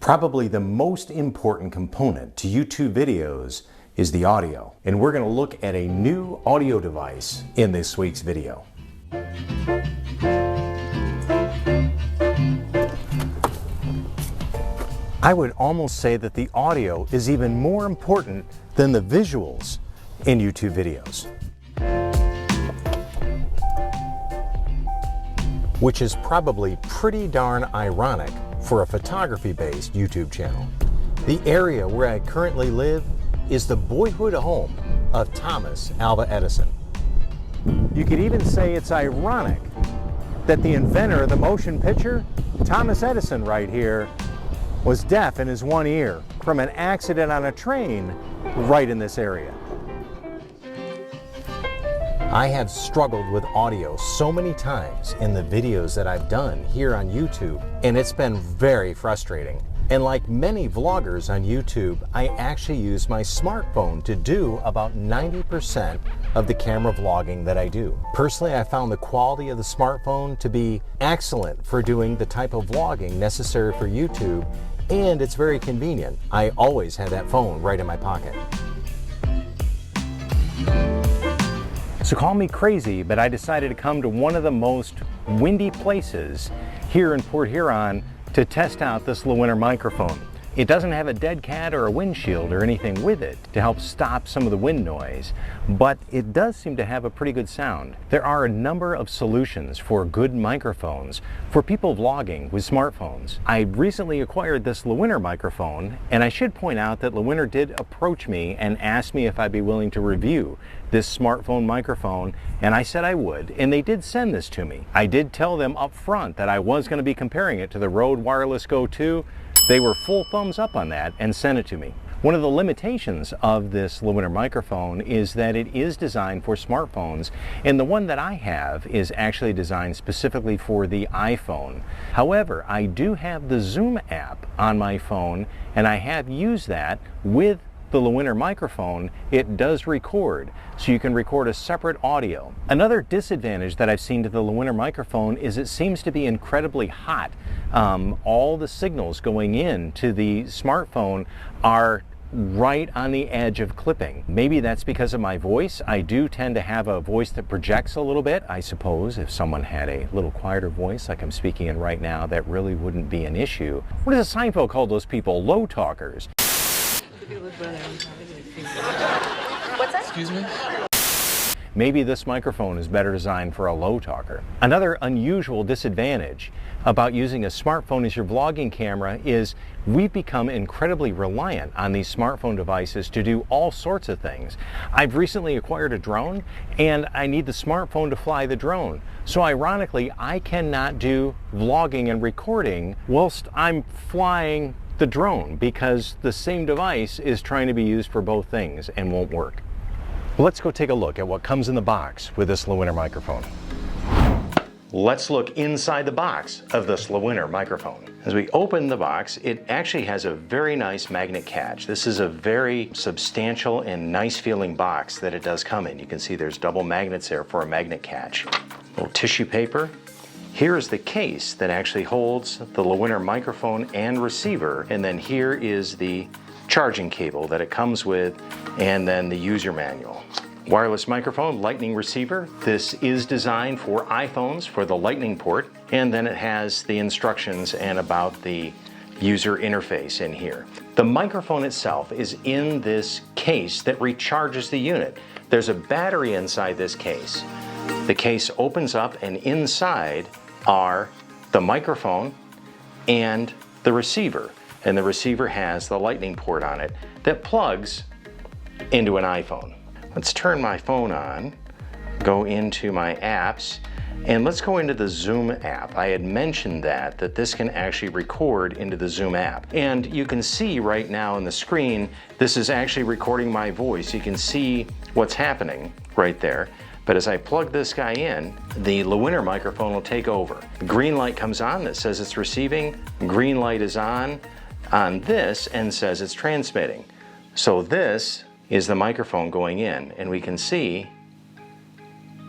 Probably the most important component to YouTube videos is the audio, and we're going to look at a new audio device in this week's video. I would almost say that the audio is even more important than the visuals in YouTube videos, which is probably pretty darn ironic for a photography-based YouTube channel. The area where I currently live is the boyhood home of Thomas Alva Edison. You could even say it's ironic that the inventor of the motion picture, Thomas Edison right here, was deaf in his one ear from an accident on a train right in this area. I have struggled with audio so many times in the videos that I've done here on YouTube, and it's been very frustrating. And like many vloggers on YouTube, I actually use my smartphone to do about 90% of the camera vlogging that I do. Personally, I found the quality of the smartphone to be excellent for doing the type of vlogging necessary for YouTube, and it's very convenient. I always have that phone right in my pocket. So call me crazy, but I decided to come to one of the most windy places here in Port Huron to test out this Lewinner microphone. It doesn't have a dead cat or a windshield or anything with it to help stop some of the wind noise, but it does seem to have a pretty good sound. There are a number of solutions for good microphones for people vlogging with smartphones. I recently acquired this Lewinner microphone, and I should point out that Lewinner did approach me and asked me if I'd be willing to review this smartphone microphone, and I said I would, and they did send this to me. I did tell them up front that I was going to be comparing it to the Røde Wireless Go 2. They were full thumbs up on that and sent it to me. One of the limitations of this Lewinner microphone is that it is designed for smartphones, and the one that I have is actually designed specifically for the iPhone. However, I do have the ZOOM app on my phone, and I have used that with the Lewinner microphone. It does record, so you can record a separate audio. Another disadvantage that I've seen to the Lewinner microphone is it seems to be incredibly hot. All the signals going in to the smartphone are right on the edge of clipping. Maybe that's because of my voice. I do tend to have a voice that projects a little bit. I suppose if someone had a little quieter voice like I'm speaking in right now, that really wouldn't be an issue. What does Seinfeld call those people? Low talkers. What's that? Excuse me? Maybe this microphone is better designed for a low talker. Another unusual disadvantage about using a smartphone as your vlogging camera is we've become incredibly reliant on these smartphone devices to do all sorts of things. I've recently acquired a drone, and I need the smartphone to fly the drone. So ironically, I cannot do vlogging and recording whilst I'm flying the drone because the same device is trying to be used for both things and won't work. Well, let's go take a look at what comes in the box with this Lewinner microphone. Let's look inside the box of this Lewinner microphone. As we open the box, it actually has a very nice magnet catch. This is a very substantial and nice feeling box that it does come in. You can see there's double magnets there for a magnet catch. A little tissue paper. Here is the case that actually holds the Lewinner microphone and receiver, and then here is the charging cable that it comes with, and then the user manual. Wireless microphone, lightning receiver. This is designed for iPhones for the lightning port, and then it has the instructions and about the user interface in here. The microphone itself is in this case that recharges the unit. There's a battery inside this case. The case opens up, and inside are the microphone and the receiver. And the receiver has the lightning port on it that plugs into an iPhone. Let's turn my phone on, go into my apps, and let's go into the ZOOM app. I had mentioned that this can actually record into the ZOOM app. And you can see right now on the screen, this is actually recording my voice. You can see what's happening right there. But as I plug this guy in, the Lewinner microphone will take over. The green light comes on that says it's receiving. Green light is on this and says it's transmitting. So this is the microphone going in, and we can see,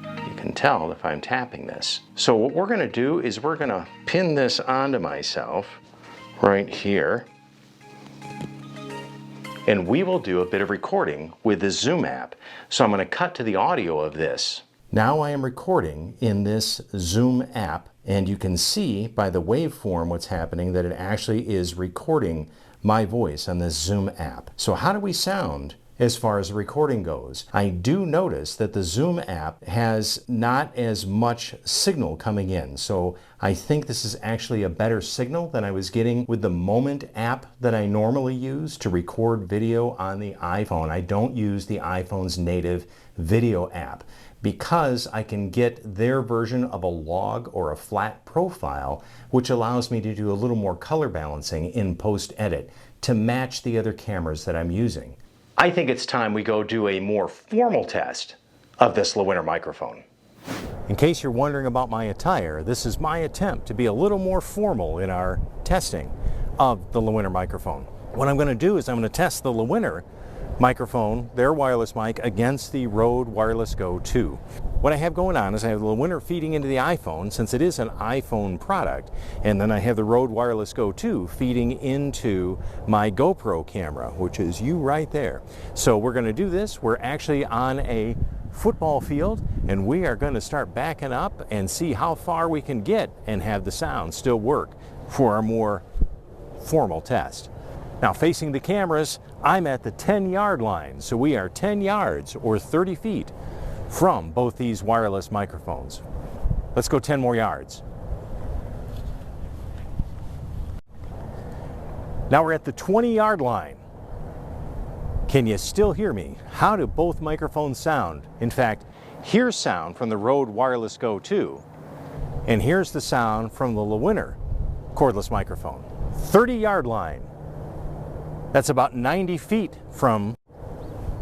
you can tell if I'm tapping this. So what we're gonna do is we're gonna pin this onto myself right here, and we will do a bit of recording with the Zoom app. So I'm going to cut to the audio of this. Now I am recording in this Zoom app, and you can see by the waveform what's happening that it actually is recording my voice on this Zoom app. So how do we sound as far as the recording goes? I do notice that the Zoom app has not as much signal coming in. So I think this is actually a better signal than I was getting with the Moment app that I normally use to record video on the iPhone. I don't use the iPhone's native video app because I can get their version of a log or a flat profile, which allows me to do a little more color balancing in post-edit to match the other cameras that I'm using. I think it's time we go do a more formal test of this Lewinner microphone. In case you're wondering about my attire, this is my attempt to be a little more formal in our testing of the Lewinner microphone. What I'm going to do is I'm going to test the Lewinner microphone, their wireless mic, against the Røde Wireless Go 2. What I have going on is I have the Lewinner feeding into the iPhone, since it is an iPhone product, and then I have the Røde Wireless Go 2 feeding into my GoPro camera, which is you right there. So we're going to do this. We're actually on a football field, and we are going to start backing up and see how far we can get and have the sound still work for a more formal test. Now, facing the cameras, I'm at the 10-yard line, so we are 10 yards or 30 feet from both these wireless microphones. Let's go 10 more yards. Now we're at the 20-yard line. Can you still hear me? How do both microphones sound? In fact, here's sound from the Røde Wireless Go 2, and here's the sound from the Lewinner cordless microphone. 30-yard line. That's about 90 feet from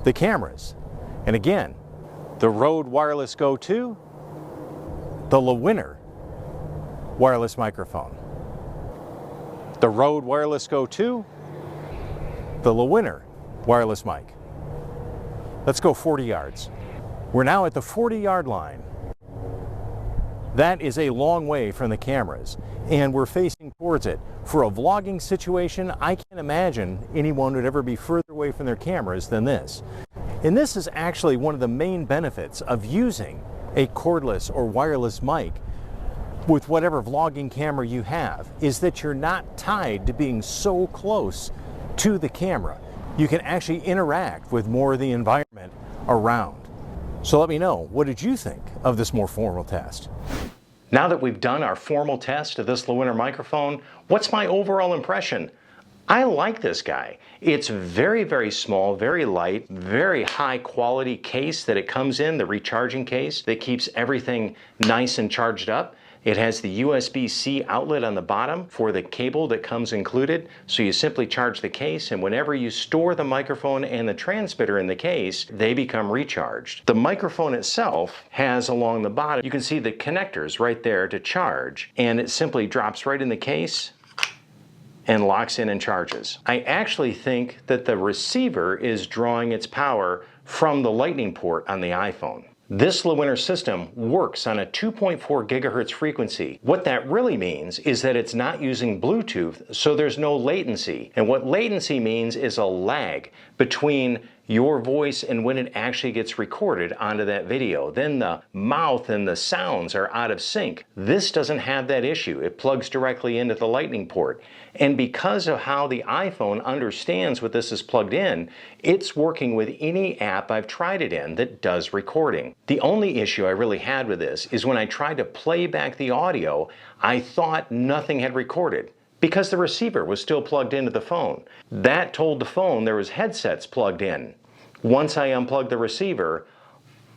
the cameras. And again, the Røde Wireless Go 2, the Lewinner wireless microphone. The Røde Wireless Go 2, the Lewinner wireless mic. Let's go 40 yards. We're now at the 40-yard line. That is a long way from the cameras, and we're facing towards it. For a vlogging situation, I can't imagine anyone would ever be further away from their cameras than this. And this is actually one of the main benefits of using a cordless or wireless mic with whatever vlogging camera you have, is that you're not tied to being so close to the camera. You can actually interact with more of the environment around. So let me know, what did you think of this more formal test? Now that we've done our formal test of this Lewinner microphone, what's my overall impression? I like this guy. It's very, very small, very light, very high quality case that it comes in, the recharging case that keeps everything nice and charged up. It has the USB-C outlet on the bottom for the cable that comes included, so you simply charge the case, and whenever you store the microphone and the transmitter in the case, they become recharged. The microphone itself has along the bottom, you can see the connectors right there to charge, and it simply drops right in the case and locks in and charges. I actually think that the receiver is drawing its power from the lightning port on the iPhone. This Lewinner system works on a 2.4 gigahertz frequency. What that really means is that it's not using Bluetooth, so there's no latency. And what latency means is a lag between your voice and when it actually gets recorded onto that video. Then the mouth and the sounds are out of sync. This doesn't have that issue. It plugs directly into the lightning port. And because of how the iPhone understands what this is plugged in, it's working with any app I've tried it in that does recording. The only issue I really had with this is when I tried to play back the audio, I thought nothing had recorded, because the receiver was still plugged into the phone. That told the phone there was headsets plugged in. Once I unplugged the receiver,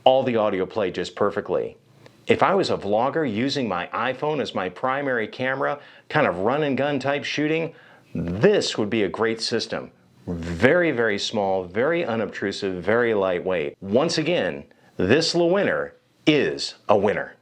all the audio played just perfectly. If I was a vlogger using my iPhone as my primary camera, kind of run and gun type shooting, this would be a great system. Very, very small, very unobtrusive, very lightweight. Once again, this Lewinner is a winner.